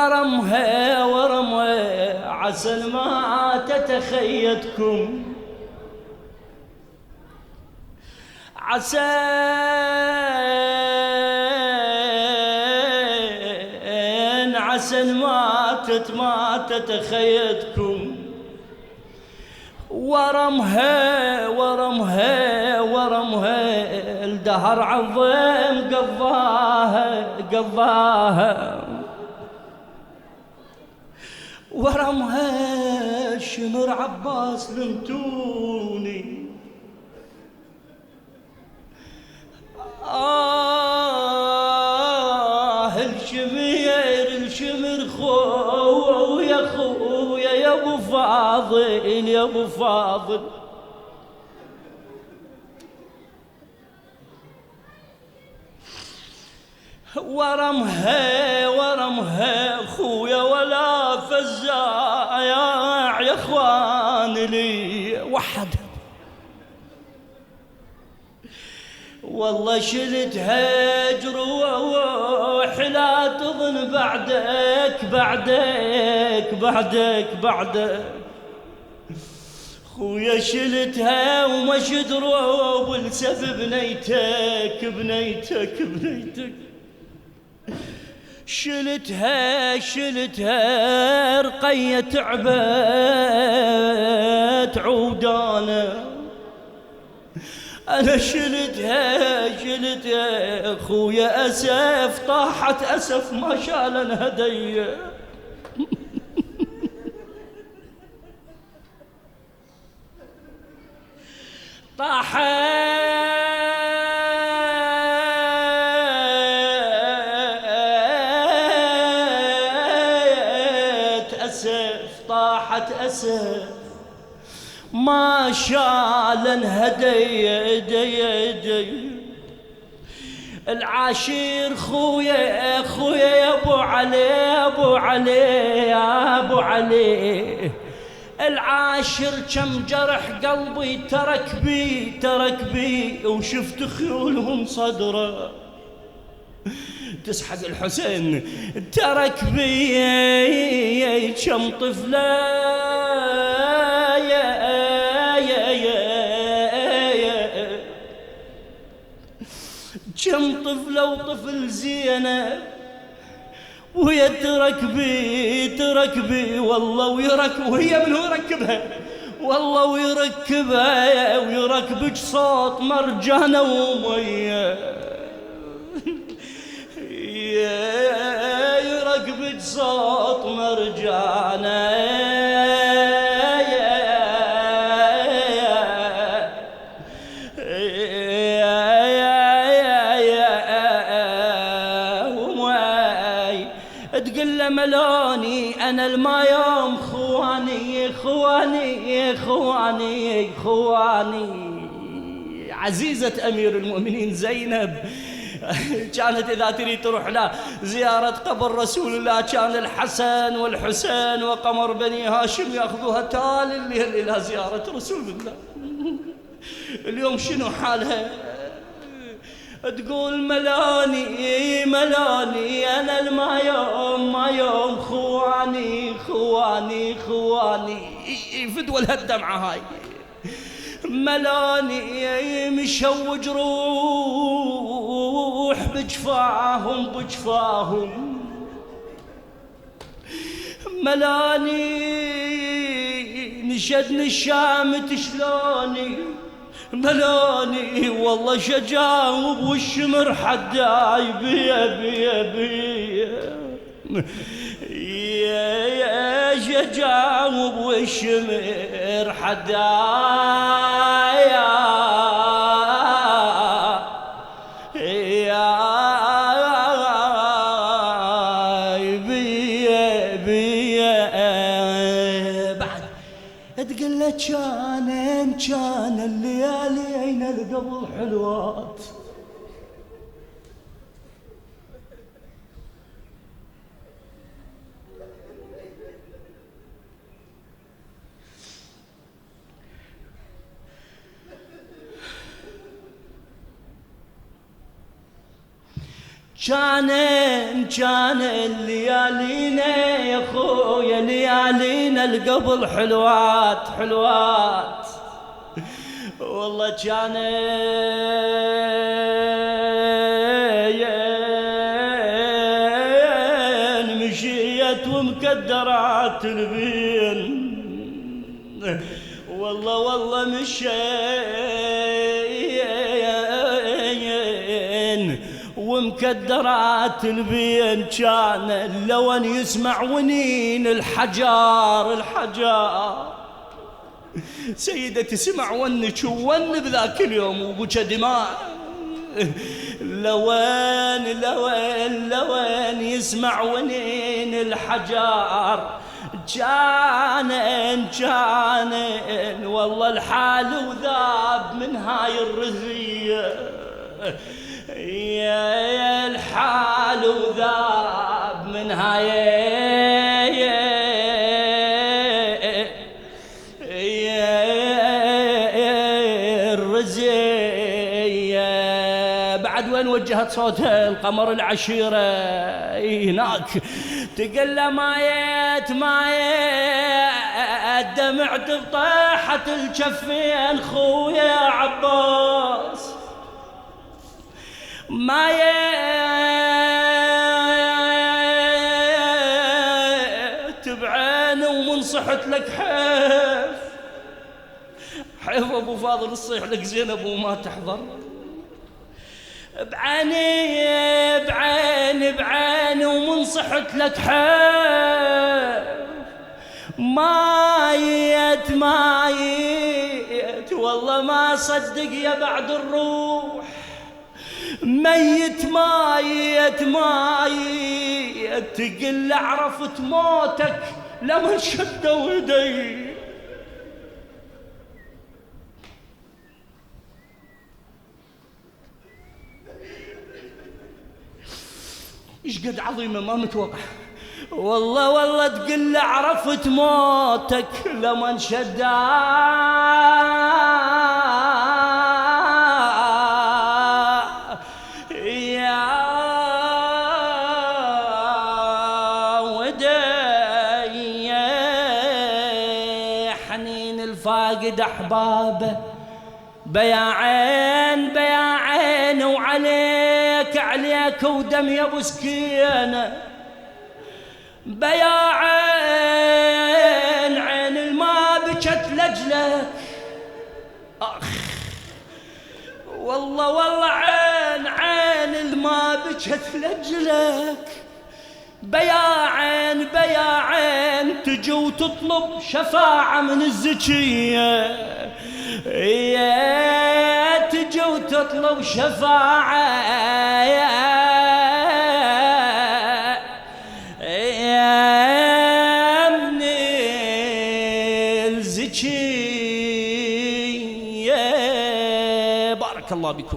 ورمها ورمها عسى ما تتخيدكم، عسى ما تتخيدكم. ورمها ورمها ورمها الدهر عظيم قضاها ورمها شمر عباس لمتوني. الشمر خويا يا ابو فاضل يا ابو فاضل. ورمها خويا ولا فزاع يا اخوان لي وحد. والله شلتها جروح لا تظن بعدك خويا شلتها ومش دروب لسف بنيتك شلتها رقية تعبت عودانا. أنا شلتها خويا أسف طاحت أسف ما شالن هدية. طاحت أسف ما شالن هدية. العاشير خويا يا ابو علي العاشر كم جرح قلبي ترك بي وشفت خيولهم صدره تسحق الحسين ترك بي كم طفله كم طفله وطفل زينب وهي ترك بي والله وهي من هو يركبها والله ويركبك صوت مرجانة ومية يركبك صوت مرجانة تقول له ملوني أنا الما يوم خواني عزيزة أمير المؤمنين زينب كانت إذا تريد تروح له زيارة قبر رسول الله كان الحسن والحسين وقمر بني هاشم يأخذوها تالي الليل إلى زيارة رسول الله. اليوم شنو حالها؟ تقول ملاني أنا الما يوم خواني فدوى الهالدمعة هاي ملاني مشوج روح بجفاهم ملاني نشدني الشام تشلوني ملاني والله شجاوب والشمر حداي بيا يا شجاوب والشمر حداي بعد تقول له كان الليالي عين القبل حلوات كان ليالينا يا خويا ليالينا القبل حلوات حلوات والله كان مشيت ومكدرات البين والله مشين ومكدرات البين كان اللون يسمع ونين الحجار سيدة تسمع ونك ون بذاك اليوم وبكى دماء لوين يسمع ونين الحجار كان والله الحال وذاب من هاي الرزية يا الحال وذاب من هاي الرزية. بعد وين وجهت صوتها القمر العشيرة هناك تقول له مايت دمعت بطاحة الجفين خويا عباس مايت بعيني ومنصحت لك حيف ابو فاضل الصيح لك زينب وما تحضر بعيني ومنصحت لك مايت والله ما صدق يا بعد الروح ميت تقل عرفت موتك لما شدوا يدي ايش قد عظيمة ما متوقع والله تقل عرفت موتك لما انشدا يا ودي حنين الفاقد احبابه بيا عين وعليك ودم يا ابو سكينه بيا عين الما بكت لجلك والله عين الما بكت لجلك بيا عين تجي وتطلب شفاعة من الزكية تجي وتطلب شفاعة من الزكية. بارك الله بكم.